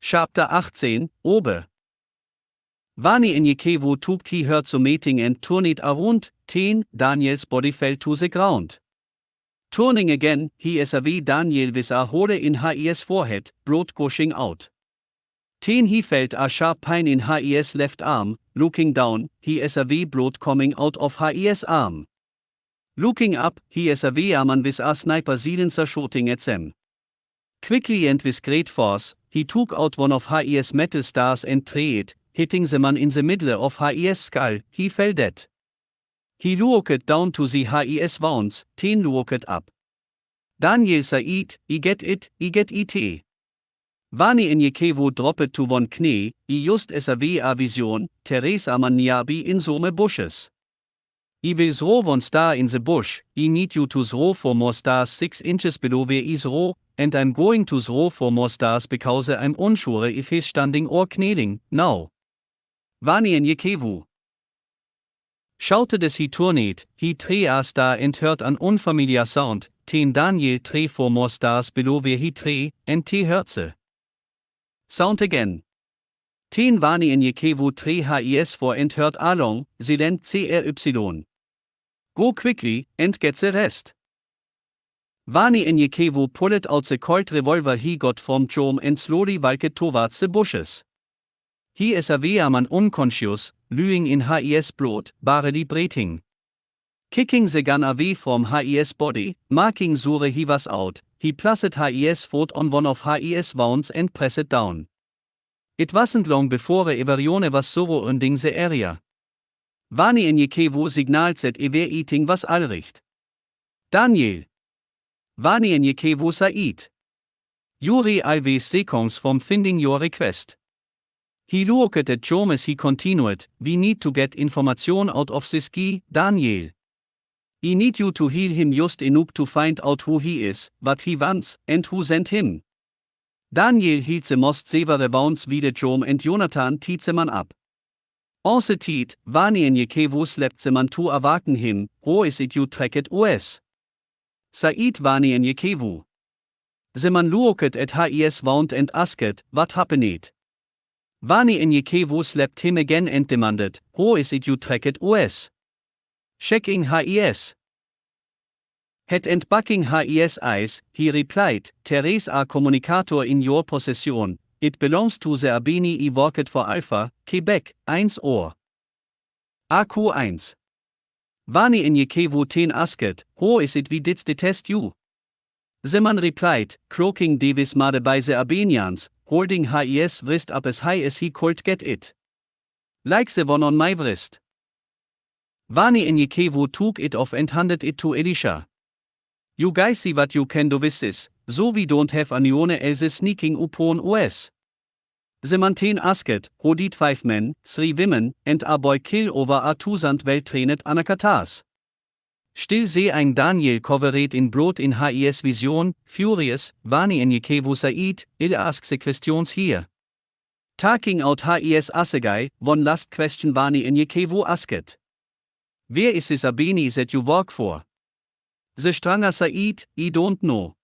Chapter 18, Obe. Vani Enyekevu took her to meeting and turned around, 10, Daniel's body fell to the ground. Turning again, he saw Daniel with a hole in his forehead, blood gushing out. 10 He felt a sharp pain in his left arm. Looking down, he saw blood coming out of his arm. Looking up, he saw a man with a sniper silencer shooting at them. Quickly and with great force, he took out one of his metal stars and threw it, hitting the man in the middle of his skull. He fell dead. He looked down to the his wounds. 10 looked up. Daniel said, I get it. Vani Enyekevu dropped to one knee. Just saw a vision. Teresa man niabi in some bushes. I will throw one star in the bush. I need you to throw 4 more stars 6 inches below where I throw, and I'm going to throw 4 more stars because I'm unsure if he's standing or kneeling, now. Vani Enyekevu shouted as he turned. He threw a star and heard an unfamiliar sound. 10 Daniel threw 4 more stars below where he threw, and he heard the sound again. 10 Vani Enyekevu threw his 4 and heard a long, silent cry. Go quickly, and get the rest. Vani Enyekevu pulled out the colt revolver he got from Jom and slowly walked towards the bushes. He saw a man unconscious, lying in his blood, barely breathing. Kicking the gun away from his body, marking sure he was out, he placed his foot on one of his wounds and pressed it down. It wasn't long before everyone was surrounding the area. Vani Enyekevu signaled that everything was all right. Daniel. Vani Enyekevu said. Yuri always seconds from finding your request. He looked at Jom as he continued, we need to get information out of this guy, Daniel. I need you to heal him just enough to find out who he is, what he wants, and who sent him. Daniel healed the most severe wounds with Jom and Jonathan tied the man up. On the teeth, Vani Enyekevu slapped the man to awaken him. How is it you tracked us? Said Vani Enyekevu. The man looked at his wound and asked, what happened? Vani Enyekevu slapped him again and demanded, how is it you tracked us? Checking his head and backing his eyes, he replied, there is a communicator in your possession. It belongs to the Abini I worked for Alpha, Quebec, 1 or AQ1. Vani Enyekevu 10 asked, how is it we did the test you? The man replied, croaking Davis made by the Albanians, holding his wrist up as high as he could get it. Like the one on my wrist. Vani Enyekevu took it off and handed it to Elisha. You guys see what you can do with this, so we don't have anyone else sneaking upon us. The man 10 asked, how did 5 men, 3 women, and a boy kill over a 2,000 well-trained anakatas? Still seeing Daniel covered in blood in his vision, furious, Vani Enyekevu said, I'll ask the questions here. Taking out his assegai, one last question Vani Enyekevu asked. Where is this Abini that you work for? The stranger said, I don't know.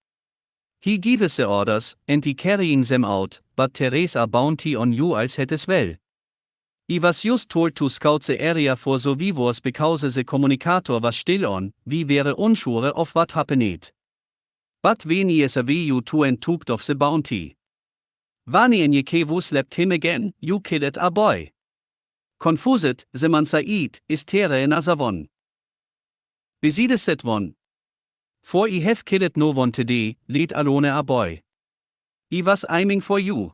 He gives the orders, and he carrying them out, but there is a bounty on you als head as well. I was just told to scout the area for survivors because the communicator was still on, we were unsure of what happened. But when I saw you two and took off the bounty. Vani Enyekevu slapped him again, you killed a boy. Confused, the man said, is there another one? Besides that one. For I have killed no one today, let alone a boy. I was aiming for you.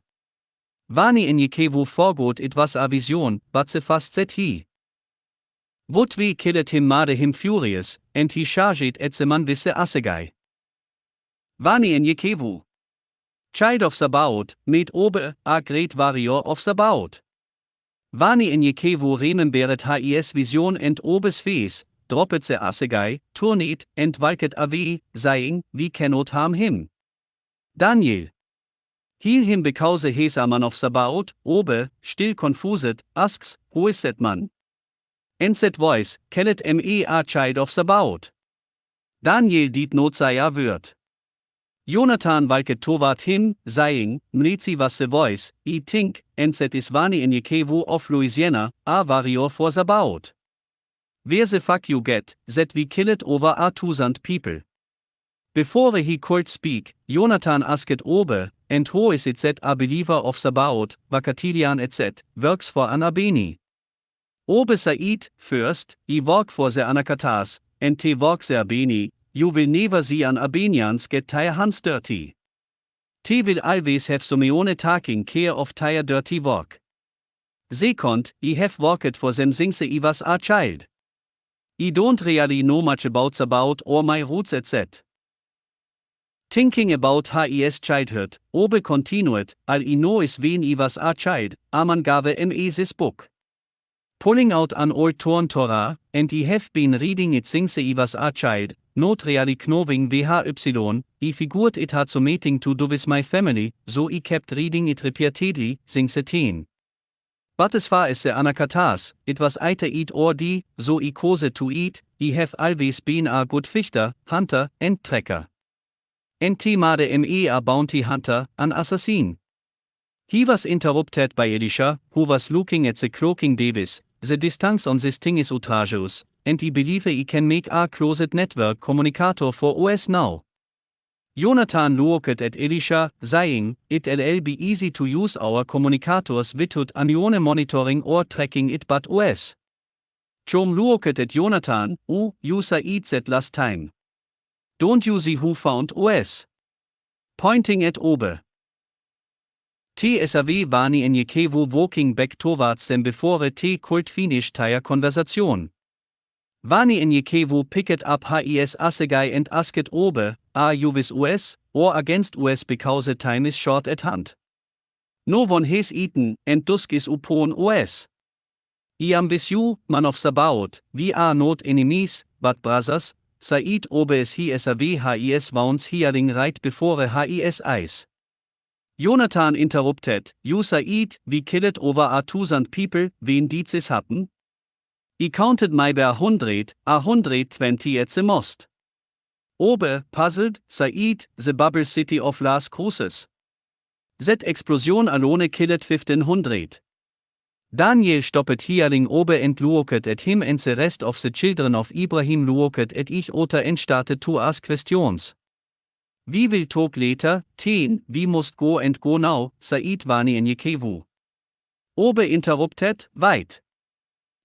Vani Enyekevu forgot it was a vision, but the fast said he. Would we killed him made him furious, and he charged at the man with the assegai. Vani Enyekevu, child of Sabaoth, made Obe a great warrior of Sabaoth. Vani Enyekevu remembered his vision and Obe's face, dropped the assegai, turned, and walked away, saying, we cannot harm him. Daniel. Heal him because he is a man of Sabaoth. Obe, still confused, asks, who is that man? And that voice, called me a child of Sabaoth. Daniel did not say a word. Jonathan walked toward him, saying, Mlezi was the voice, I think, and that is Vani in Yekevu of Louisiana, a warrior for the bout. Where the fuck you get, that we killed over 2,000 people? Before he could speak, Jonathan asked Obe, and who is it that a believer of the bout, Vakatilian etc., works for an Abeni? Obe said, first, I work for the Anakatas, and te work the Abeni, you will never see an Abenians get their hands dirty. Te will always have Someone taking care of their dirty work. Second, I have worked for them since I was a child. I don't really know much about the bout or my roots etc. Thinking about his childhood, Obe continued, all I know is when I was a child, man gave me this book. Pulling out an old torn Torah, and I have been reading it since I was a child, not really knowing why, I figured it had something to do with my family, so I kept reading it repeatedly, since the teen. But as far as the Anakatas, it was either eat or die, so I chose to eat. I have always been a good fisher, hunter, and tracker. And T made me a bounty hunter, an assassin. He was interrupted by Elisha, who was looking at the cloaking device. The distance on this thing is outrageous, and I believe I can make a closed network communicator for us now. Jonathan looked at Elisha, saying, it'll be easy to use our communicators without anyone monitoring or tracking it but us. Jom looked at Jonathan, oh, you said that last time. Don't you see who found us? Pointing at Obe. TSAV Vani in Yekevu walking back towards them before T could finish their conversation. Vani in Yekevu picked up his assegai and asked Obe, are you with us, or against us because the time is short at hand? No one has eaten, and dusk is upon us. I am with you, man of Sabaoth, we are not enemies, but brothers, said Obe as he as a his wounds hearing right before his eyes. Jonathan interrupted, you said, we killed over 2,000 people, when did this happen? I counted my 120 at the most. Obe, puzzled, said, the bubble city of Las Cruces. That explosion alone killed 1,500. Daniel stopped hearing Obe and looked at him, and the rest of the children of Ibrahim looked at each other and started to ask questions. We will talk later, Teen, we must go now, said Vani in Yekevu. Obe interrupted, wait.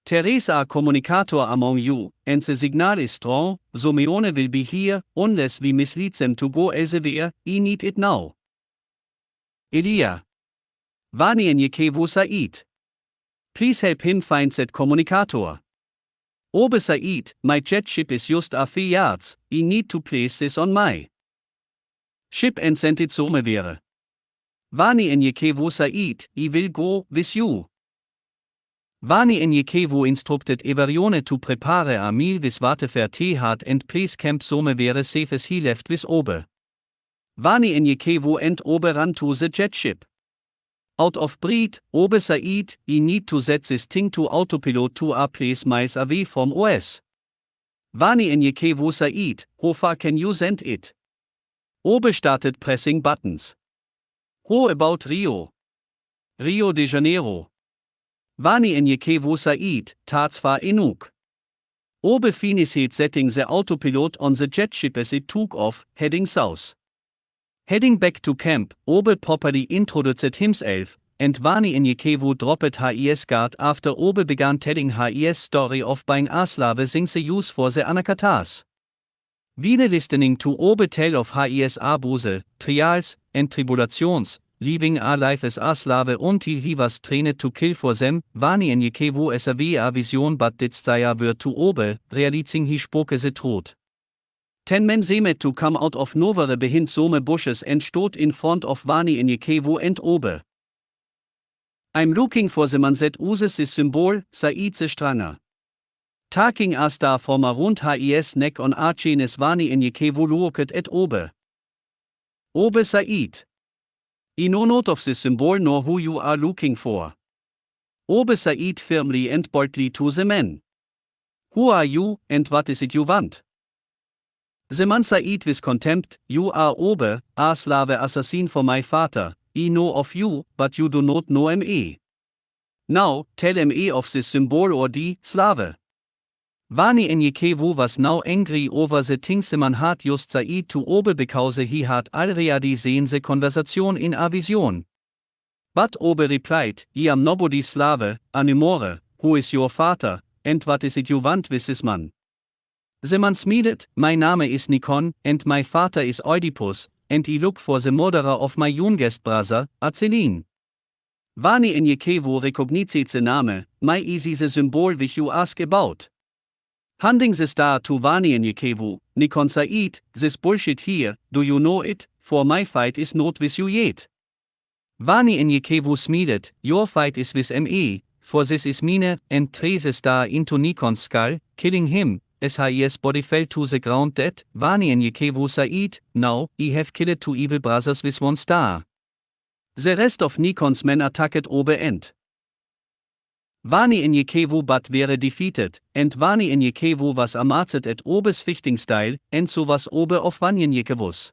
There is a communicator among you, and the signal is strong, so Meone will be here, unless we mislead them to go elsewhere, I need it now. Elia. Vani in Yekevu said. Please help him find that communicator. Obe said, my jet ship is just a few yards, I need to place this on my ship and send it somewhere. Vani in Yekevu said, I will go with you. Vani in Yekevu instructed Everione to prepare a meal with whatever he had and place camp somewhere safe as he left with Obe. Vani in Yekevu and Obe ran to the jet ship. Out of breath, Obe said, I need to set this thing to autopilot to a place miles away from us. Vani in Yekevu said, how far can you send it? Obe started pressing buttons. How about Rio? Rio de Janeiro. Vani in Yekevu said, that's far enough. Obe finished setting the autopilot on the jet ship as it took off, heading south. Heading back to camp, Obe properly introduced himself, and Vani in Yekevu dropped his guard after Obe began telling his story of being a slave since the use for the Anakatas. While listening to Obe tell of his abuse, trials, and tribulations, living a life as a slave until he was trained to kill for them, Vani in Yekevu as a vision but did their word to Obe, realizing he spoke the truth. 10 men seemed to come out of nowhere behind some bushes and stood in front of Vani in Yekevu and Obe. I'm looking for the man that uses this symbol, said the stranger. Taking a star from around his neck on a chain as Vani in Yekevu looked at Obe. Obe said, I know not of this symbol nor who you are looking for. Obe said firmly and boldly to the men. Who are you, and what is it you want? The man said with contempt, You are obe, a slave assassin for my father, I know of you, but you do not know me. Now, tell me of this symbol or the slave. Vani Enyekevu was now angry over the things the man had just said to Obe because he had already seen the conversation in a vision. But Obe replied, I am nobody's slave, anymore, who is your father, and what is it you want with this man? The man smiled, My name is Nikon, and my father is Oedipus, and I look for the murderer of my youngest brother, Azelin. Vani Enyekevu recognized the name, my easy the symbol which you ask about. Handing the star to Vani Enyekevu, Nikon said, This bullshit here, do you know it, for my fight is not with you yet. Vani Enyekevu smiled, Your fight is with me, for this is mine, and threw the star into Nikon's skull, killing him. As his body fell to the ground dead, Vani Enyekevu said, Now, I have killed 2 evil brothers with 1 star. The rest of Nikon's men attacked Obe and Vani Enyekevu but were defeated, and Vani Enyekevu was amazed at Obe's fighting style, and so was Obe of Vani Enyekevus.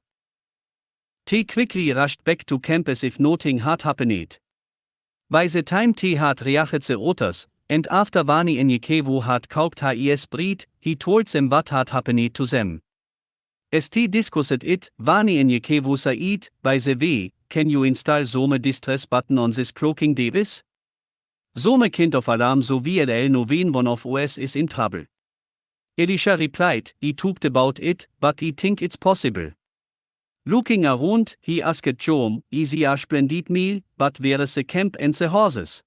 T quickly rushed back to camp as if nothing had happened. By the time T had reached the others, and after Vani Enyekevu had caught his breed, he told them what had happened to them. As T discussed it, Vani Enyekevu said, By the way, can you install some distress button on this cloaking device? Some kind of alarm so VLL no when one of us is in trouble. Elisha replied, I talked about it, but I think it's possible. Looking around, he asked Joam, Is a splendid meal, but where is the camp and the horses?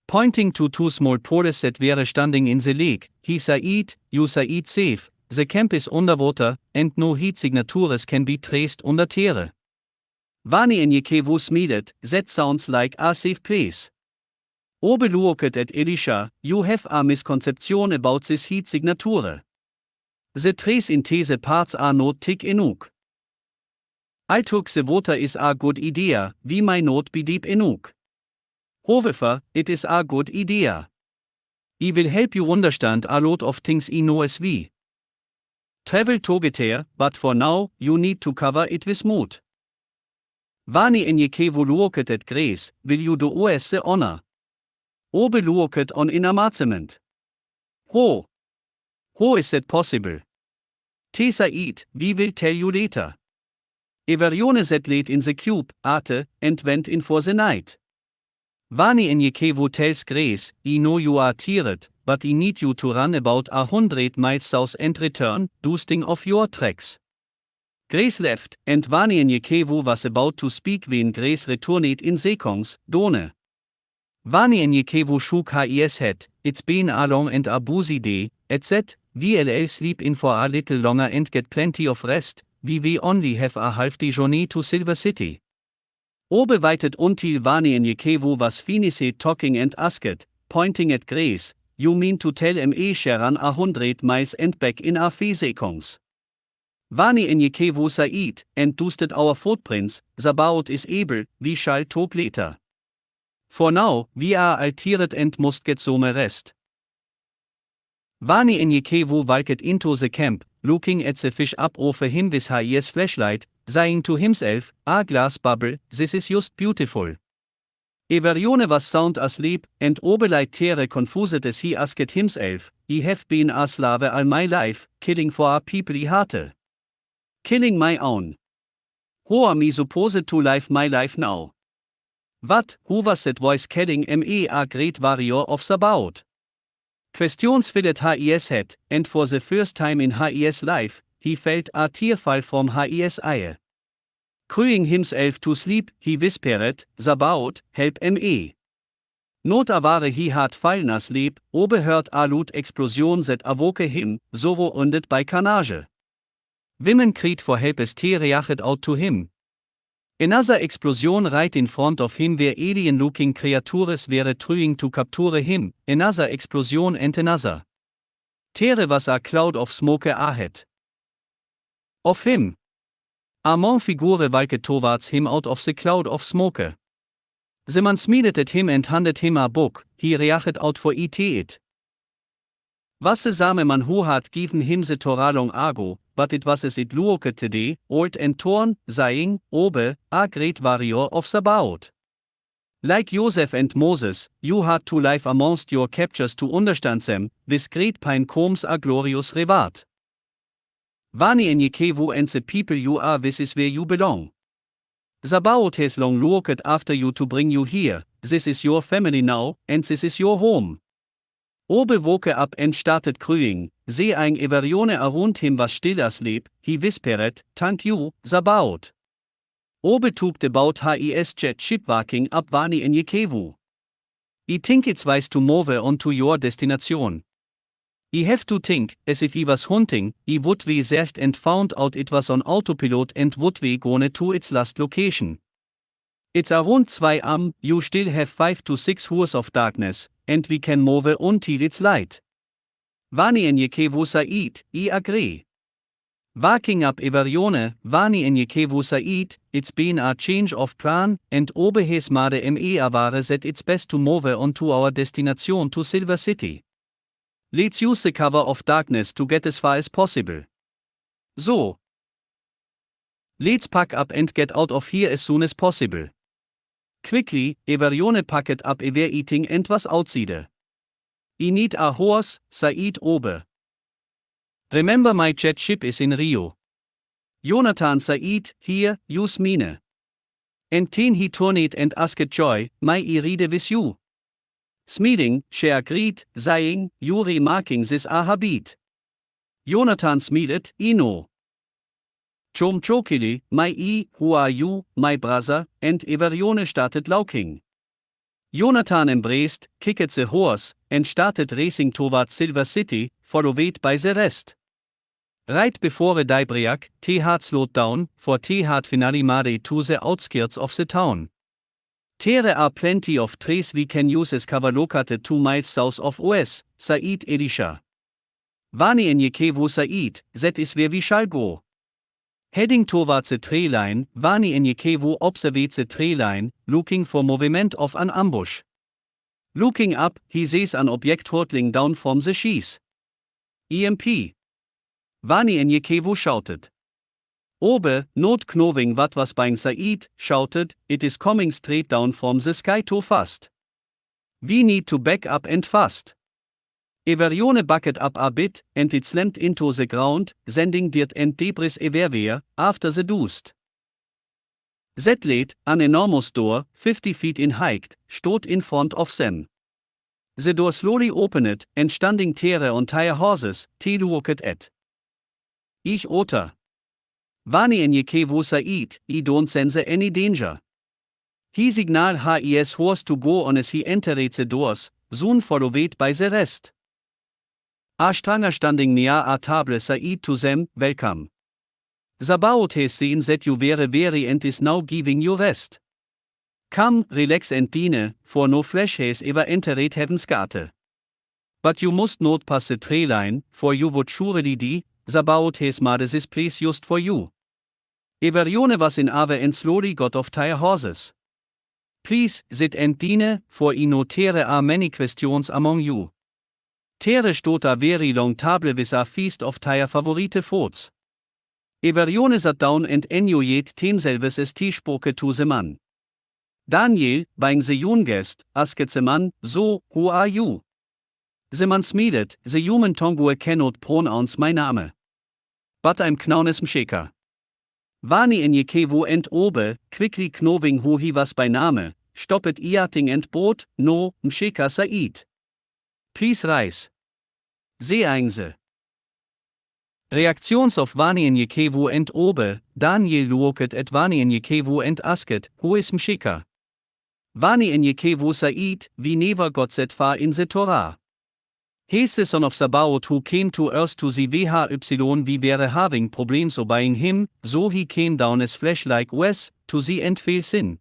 Pointing to 2 small poles that were standing in the lake, he said, You said safe, the camp is underwater, and no heat signatures can be traced under terre. Vani Enyekevu smiled, That sounds like a safe place. Obe looked at Elisha, You have a misconception about this heat signature. The trees in these parts are not thick enough. I took the water is a good idea, we might not be deep enough. However, it is a good idea. I will help you understand a lot of things I know as we travel together, but for now, you need to cover it with mud. Vani Enyekevu looked at Grace, Will you do us the honor? Obe looked on in amazement. How is that possible? T said, We will tell you later. Everione sat late in the cube, ate, and went in for the night. Vani Enyekevu tells Grace, I know you are tired, but I need you to run about 100 miles south and return, dusting off your tracks. Grace left, and Vani Enyekevu was about to speak when Grace returned in seconds, Done. Vani Enyekevu shook his head, It's been a long and a busy day, etc. VLL sleep in for a little longer and get plenty of rest, we only have a half day journey to Silver City. Obe waited until Vani Enyekevu was finished talking and asked, pointing at Grace, You mean to tell me she ran 100 miles and back in a few seconds? Vani Enyekevu said, And dusted our footprints, the boat is able, we shall talk later. For now, we are all tired and must get some rest. Vani Enyekevu walked into the camp, looking at the fish up over him with his flashlight, saying to himself, A glass bubble, this is just beautiful. Everione was sound asleep, and Obe lighted confused as he asked himself, I have been a slave all my life, killing for a people I hate. Killing my own. How am I supposed to live my life now? What, who was that voice calling me a great warrior of the boat? Questions filled his head, and for the first time in his life, he felt a tear fall from his eye. Crying himself to sleep, he whispered, The boat, help me. Not a ware he had fallen asleep, Obe heard a loud explosion that awoke him, surrounded by carnage. Women cried for help as T reached out to him. Another explosion right in front of him where alien-looking creatures were trying to capture him, another explosion and another. There was a cloud of smoke ahead of him. A man figure walked towards him out of the cloud of smoke. The man smiled at him and handed him a book, he reached out for it. Was the same man who had given him the Torah long ago, but it was as it looked today, old and torn, saying, Obe, a great warrior of Sabaoth. Like Joseph and Moses, you had to live amongst your captures to understand them, with great pain comes a glorious reward. Vani en Yekevu and the people you are with is where you belong. Sabaoth has long looked after you to bring you here, this is your family now, and this is your home. Obe woke up and started crying, seeing everyone around him was still asleep, he whispered, thank you, Sabaoth. Obe talked about his jet ship waking up Vani in Yekevu. I think it's wise to move on to your destination. I have to think, as if he was hunting, he would be searched and found out it was on autopilot and would be gone to its last location. It's around 2 am, you still have 5 to 6 hours of darkness, and we can move until it's light. Vani en Yekevu Said, I agree. Waking up everyone, Vani en Yekevu Said, it's been a change of plan, and Obe has made aware that it's best to move on to our destination to Silver City. Let's use the cover of darkness to get as far as possible. So. Let's pack up and get out of here as soon as possible. Quickly, everyone packed up everything and was outside. I need a horse, Said Obe. Remember my jet ship is in Rio. Jonathan Said, here, use mine. And then he turned and asked Joy, may I read with you? Smiling, she agreed, saying, you're remarking this a habit. Jonathan smiled, I know. Chom chokili, who are you, my brother, and everyone started laughing. Jonathan embraced, kicked the horse, and started racing towards Silver City, followed by the rest. Right before daybreak, they had slowed down, for they had finally made to the outskirts of the town. There are plenty of trees we can use as cover located 2 miles south of us, Said Elisha. Vani en Yekevu Said, that is where we shall go. Heading towards the tree line, Vani en Yekevu observed the tree line, looking for movement of an ambush. Looking up, he sees an object hurtling down from the trees. EMP. Vani en Yekevu shouted. Obe, not knowing what was being Said, shouted, it is coming straight down from the sky too fast. We need to back up and fast. Everyone backed up a bit, and it slammed into the ground, sending dirt and debris everywhere, after the dust. That late, an enormous door, 50 feet in height, stood in front of them. The door slowly opened, and standing there on 2 horses, they looked at. Ich otter. Vani en Yekevu Said, I don't sense any danger. He signaled his horse to go on as he entered the doors, soon followed by the rest. A stranger standing near a table said to them, welcome. Sabaoth has seen that you were weary and is now giving you rest. Come, relax and dine, for no flesh has ever entered heaven's gate. But you must not pass the tree line, for you would surely die. Sabaoth has made this place just for you. Everyone was in awe and slowly got off 2 horses. Please, sit and dine, for I know there are many questions among you. There stood a very long table with a feast of 2 favorite foods. Everyone sat down and enjoyed themselves as they spoke to the man. Daniel, being the young guest, asked the man, so, who are you? The man smiled, the human tongue cannot pronounce my name. But I'm known as Msheka. Vani en Yekevu and Obe, quickly knowing who he was by name, stopped eating and bought, no, Msheka Said. Please rise. Seeing the reactions of Vani en Yekevu and Obe, Daniel looked at Vani en Yekevu and asked, who is Msheka? Vani en Yekevu Said, we never got that far in the Torah. He's the son of Sabaoth who came to earth to see we were having problems obeying him, so he came down as flesh like us, to see and feel sin.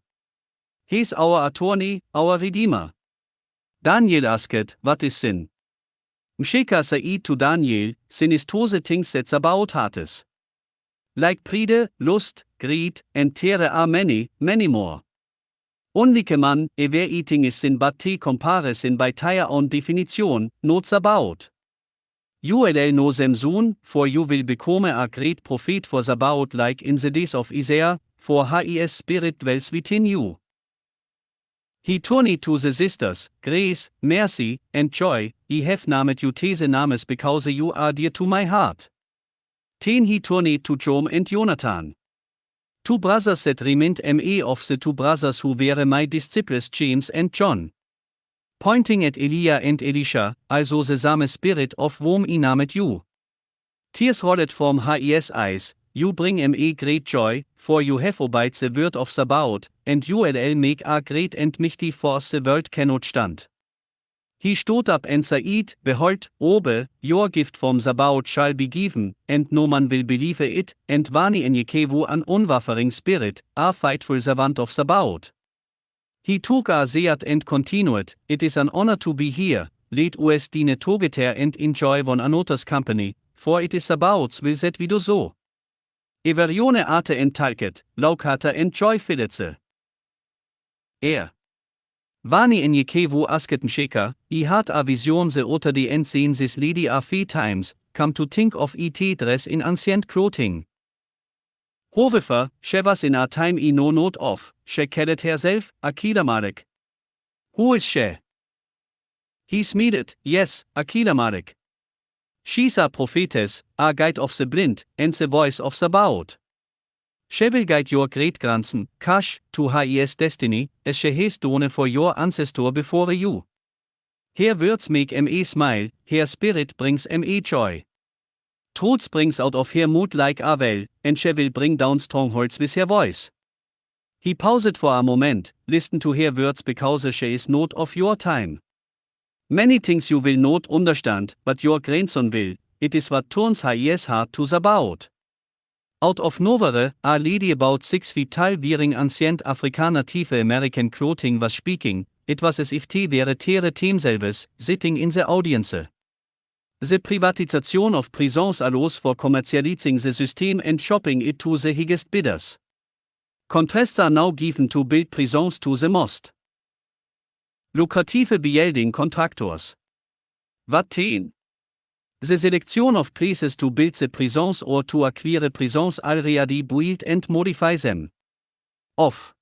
He's our attorney, our redeemer. Daniel asked, what is sin? Msheka said to Daniel, sin is those things that Sabaoth hates. Like pride, lust, greed, and there are many, many more. Only man, eating is sin but te compare sin by their own definition, not Sabaoth. ULL no them soon, for you will become a great prophet for Sabaoth like in the days of Isaiah, for his spirit dwells within you. He turned to the sisters, grace, mercy, and joy, I have named you these names because you are dear to my heart. Then he turned to Joam and Jonathan. Two brothers that remained me of the two brothers who were my disciples James and John. Pointing at Elia and Elisha, also the same spirit of whom I named you. Tears rolled from his eyes, you bring me great joy, for you have obeyed the word of Sabaoth, and you will make a great and mighty force the world cannot stand. He stood up and said, Behold, Obe, your gift from Sabaoth shall be given, and no man will believe it, and vani en Jekevu an unwavering spirit, a frightful servant of Sabaoth. He took a seat and continued, It is an honor to be here, let us dine together and enjoy one another's company, for it is Sabaoth's will that we do so. Everione ate en talket, laukata en joy filetse. Vani en Jekevu asketen sheka, I had a vision the otter the end seen this lady a few times, come to think of it dress in ancient clothing. However, she was in a time I know not of, she called herself, Akilamalek. Who is she? He smiled, yes, Akilamalek. She's a prophetess, a guide of the blind, and the voice of Sabaoth. She will guide your great-grandson, Cush, to his destiny, as she has done for your ancestor before you. Her words make me smile, her spirit brings me joy. Truth springs out of her mood like a well, and she will bring down strongholds with her voice. He paused for a moment, listened to her words because she is not of your time. Many things you will not understand, but your grandson will, it is what turns his heart to Sabaoth. Out of nowhere, a lady about 6 feet tall wearing ancient African Native American clothing was speaking, it was as if they were themselves, sitting in the audience. The privatization of prisons allows for commercializing the system and shopping it to the highest bidders. Contrasts are now given to build prisons to the most lucrative building contractors. What then? The selection of places to build the prisons or to acquire prisons already built and modify them. Of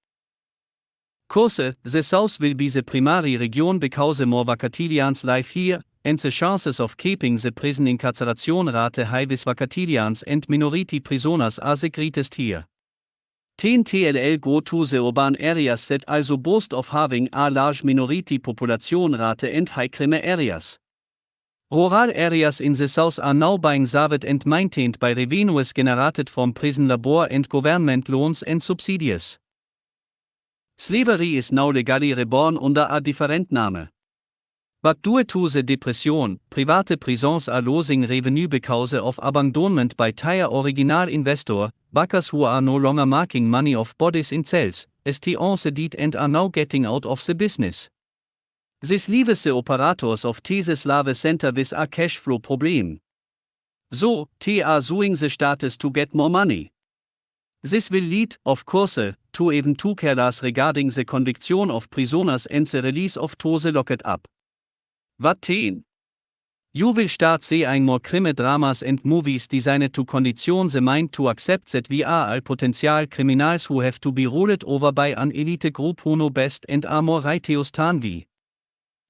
course, the South will be the primary region because more Vacatilians live here, and the chances of keeping the prison incarceration rate high with Vacatilians and minority prisoners are the greatest here. TNTLL go to the urban areas that also boast of having a large minority population rate and high crime areas. Rural areas in the south are now being served and maintained by revenues generated from prison labor and government loans and subsidies. Slavery is now legally reborn under a different name. But due to the depression, private prisons are losing revenue because of abandonment by their original investor, backers who are no longer making money off bodies in cells, as they also did and are now getting out of the business. This leaves the operators of these slave center with a cash flow problem. So, they are suing the status to get more money. This will lead, of course, to even two cases regarding the conviction of prisoners and the release of those locked up. What then? You will start seeing more crime dramas and movies designed to condition the mind to accept that we are all potential criminals who have to be ruled over by an elite group who know best and are more righteous than we.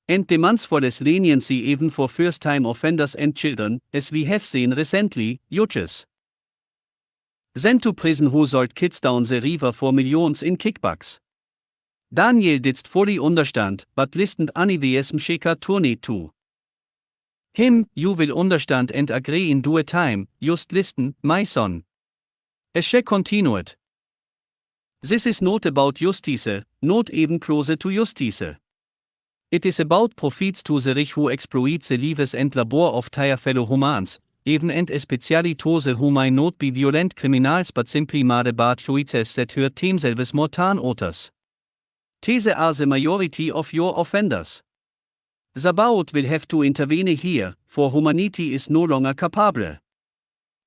And demands for less leniency even for first-time offenders and children, as we have seen recently, judges sent to prison who sold kids down the river for millions in kickbacks. Daniel didst fully understand, but listened anywes msheka turned to him, you will understand and agree in due time, just listen, my son. As she continued. This is not about justice, not even closer to justice. It is about profits to the rich who exploit the lives and labor of their fellow humans, even and especially those who might not be violent criminals but simply made bad choices that hurt themselves more than others. These are the majority of your offenders. Sabaoth will have to intervene here, for humanity is no longer capable.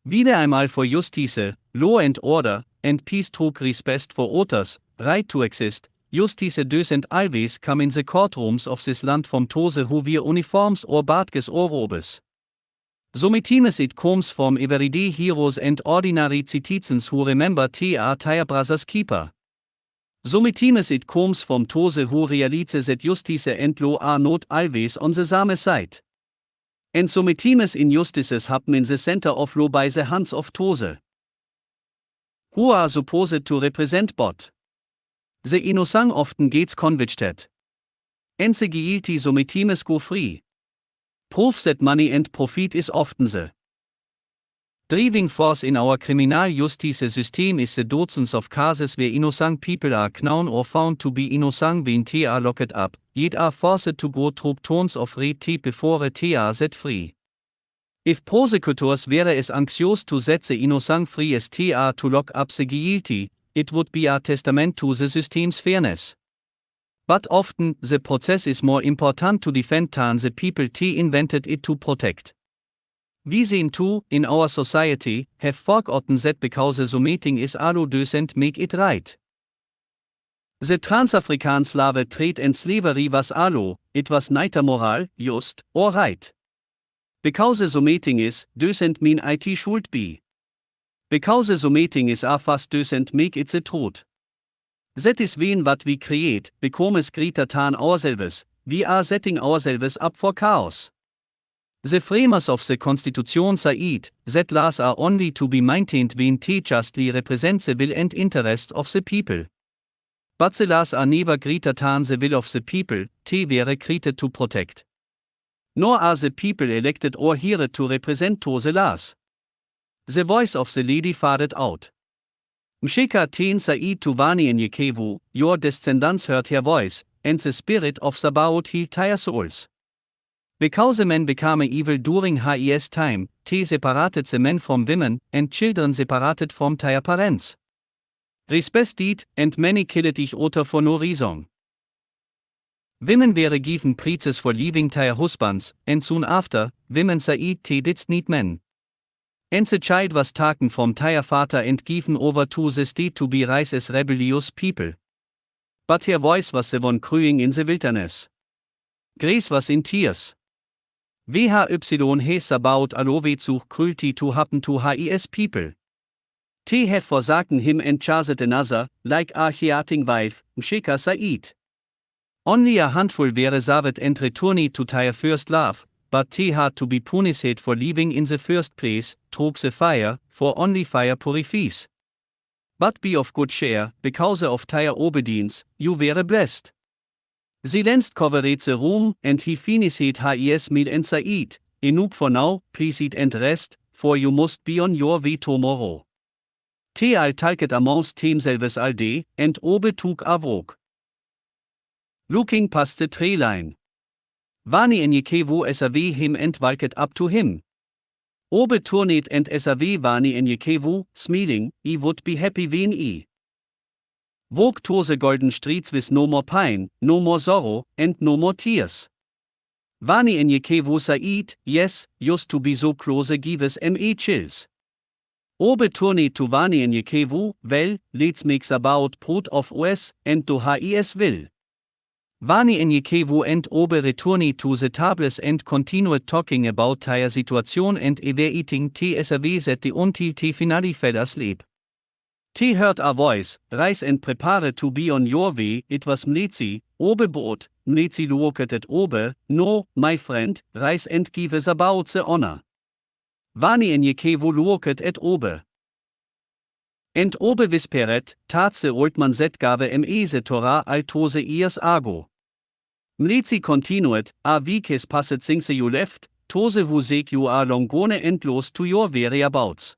Wieder einmal for justice, law and order, and peace through respect for others, right to exist, justice does and always come in the courtrooms of this land from those who wear uniforms or badges or robes. Sometimes it comes from everyday heroes and ordinary citizens who remember their brothers keeper. Sometimes it comes from those who realize that justice and law are not always on the same side. And sometimes injustices happen in the center of law by the hands of those who are supposed to represent both. The innocent often gets convicted. And the guilty sometimes go free. Proof that money and profit is often the driving force in our criminal justice system is the dozens of cases where innocent people are known or found to be innocent when they are locked up, yet are forced to go through tons of red tape before they are set free. If prosecutors were as anxious to set the innocent free as they are to lock up the guilty, it would be a testament to the system's fairness. But often, the process is more important to defend than the people they invented it to protect. We seem to, in our society, have forgotten that because the something is allo doesn't make it right. The Transafrican slave trade and slavery was allo, it was neither moral, just, or right. Because the something is, doesn't mean it should be. Because the something is fast doesn't make it the truth. That is when what we create, becomes greater than ourselves, we are setting ourselves up for chaos. The framers of the Constitution said that laws are only to be maintained when they justly represent the will and interests of the people. But the laws are never greater than the will of the people they were created to protect. Nor are the people elected or hired to represent those laws. The voice of the lady faded out. Msheka ten said to Vani and Yekevu, your descendants heard her voice, and the spirit of Sabaoth healed their souls. Because the men became evil during his time, they separated the men from women, and children separated from their parents. Respect did, and many killed each other for no reason. Women were given preaches for leaving their husbands, and soon after, women said they didn't need men. And the child was taken from their father and given over to the state to be raised as rebellious people. But her voice was the one crying in the wilderness. Grace was in tears. VHY has about allowed to cruelty to happen to his people. They have forsaken him and chosen another, like a hating wife, Msheka said. Only a handful were saved and returned to their first love, but they had to be punished for leaving in the first place, through the fire, for only fire purifies. But be of good cheer, because of their obedience, you were blessed. Ze lensed covered the room, and he finished his meal and said, enough for now, please eat and rest, for you must be on your way tomorrow. Te al talket amongst themselves all day, and Obe took a walk. Looking past the tree line. Vani and Yekevu SAV him and walked up to him. Obe turned and SAV Vani and Yekevu, smiling, he would be happy when he walk through the golden streets with no more pain, no more sorrow, and no more tears. Vani and Yekevu said, yes, just to be so close gives me chills. Obe turned to Vani and Yekevu, well, let's make about proud of us, and do his will. Vani and Yekevu and Obe returned to the tables and continued talking about their situation and eating TSAV that the until te finally fell asleep. Te heard a voice, rise and prepare to be on your way, it was Mletsi, Obe bought, Mletsi looked at Obe, no, my friend, rise and give us about the honor. Vani and Yekevu looked at Obe. And Obe whispered, tat the old man that gave me the Torah al tose years ago. Mletsi continued, a week has passed since you left, tose who sake you are long gone and lost to your whereabouts.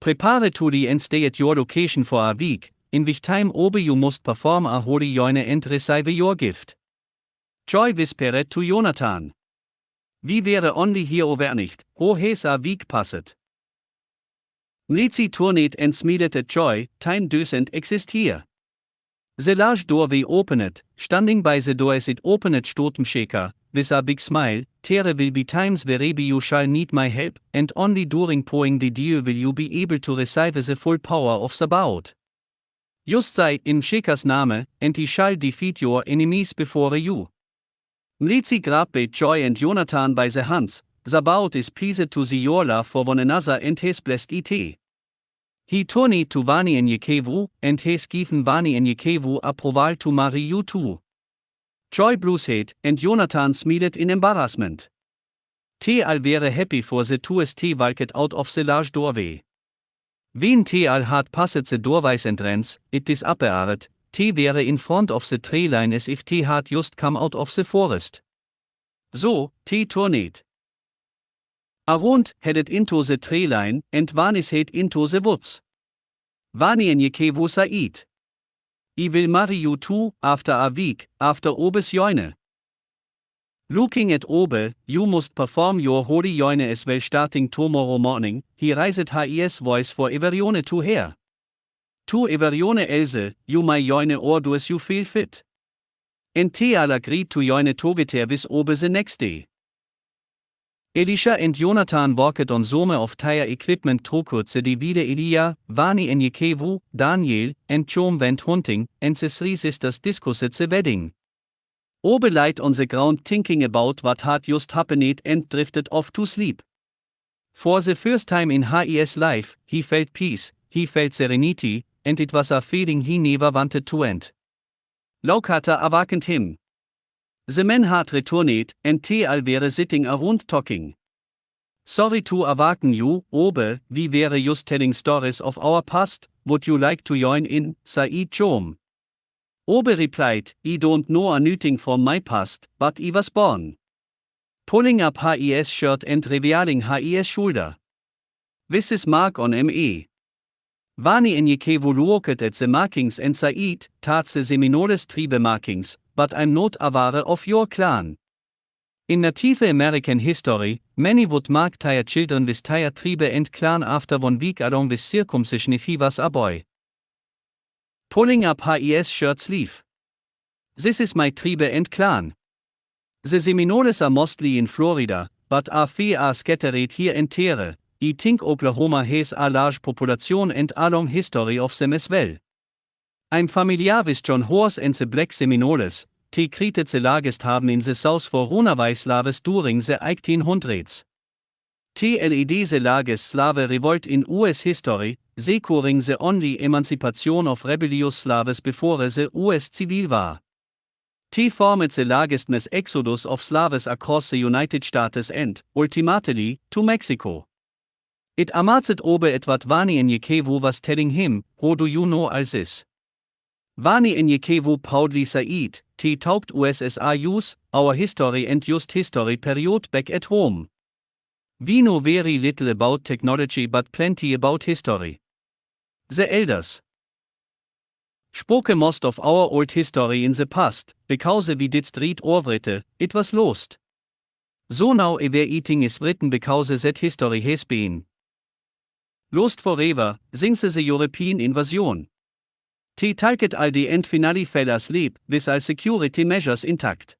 Prepare to the and stay at your location for a week, in which time Obe you must perform a holy joine and receive your gift. Joy whispered to Jonathan. Wie wäre only hier over nicht, ho has a week passed. Mletsi turned and smiled at Joy, time doesn't exist here. The large doorway opened, standing by the door as it opened stood Msheka, with a big smile, there will be times where you shall need my help, and only during pouring the deal will you be able to receive the full power of Sabaoth. Just say in Msheka's name, and he shall defeat your enemies before you. Mletsi grabbed Joy and Jonathan by the hands, Zabout is pleased to see your love for one another and has blessed it. He turned to Vani and Yekevu, and has given Vani and Yekevu approval to marry you too. Joy blueshead, and Jonathan smiled in embarrassment. Al wäre happy for the two as walked out of the large doorway. When Al had passed the doorway's entrance, it disappeared. Wäre in front of the tree line as if had just come out of the forest. So, turned around, headed into the tree line, and Vani's head into the woods. Vani and Yekevu said, I will marry you too, after a week, after Obe's joine. Looking at Obe, you must perform your holy joine as well starting tomorrow morning. He raised his voice for everyone to hear. To everyone else, you may joine or do as you feel fit. And Al agreed to joine together with Obe the next day. Elisha and Jonathan walked on some of their equipment towards the wieder Elia, Vani and Yekevu, Daniel, and Joam went hunting, and the three sisters discussed the wedding. Obe lied on the ground thinking about what had just happened and drifted off to sleep. For the first time in his life, he felt peace, he felt serenity, and it was a feeling he never wanted to end. Laukata awakened him. The men had returned, and Al were sitting around talking. Sorry to awaken you, Obe, we were just telling stories of our past, would you like to join in, said Joam. Obe replied, I don't know anything from my past, but I was born. Pulling up his shirt and revealing his shoulder. With his mark on me. Vani and Yekevu looked at the markings and said, that's the Seminoles tribe markings, but I'm not aware of your clan. In Native American history, many would mark their children with their tribe and clan after 1 week along with circumcision if he was a boy. Pulling up his shirt sleeve. This is my tribe and clan. The Seminoles are mostly in Florida, but a few are scattered here and there. I think Oklahoma has a large population and a long history of them as well. I'm familiar with John Horse and the Black Seminoles. They created the largest haven in the South for runaway slaves during the 1800s. Led the largest slave revolt in US history, securing the only emancipation of rebellious slaves before the US Civil War. Formed the largest mass exodus of slaves across the United States and, ultimately, to Mexico. It amazed Obe at what Vani and Yekevu was telling him, how do you know all this? Vani and Yekevu proudly said, talked us as our history and just history period back at home. We know very little about technology but plenty about history. The elders spoke most of our old history in the past, because we did read over it was lost. So now we're eating is written because that history has been lost forever, since the European invasion. Talked all the and finally fell asleep, with all security measures intact.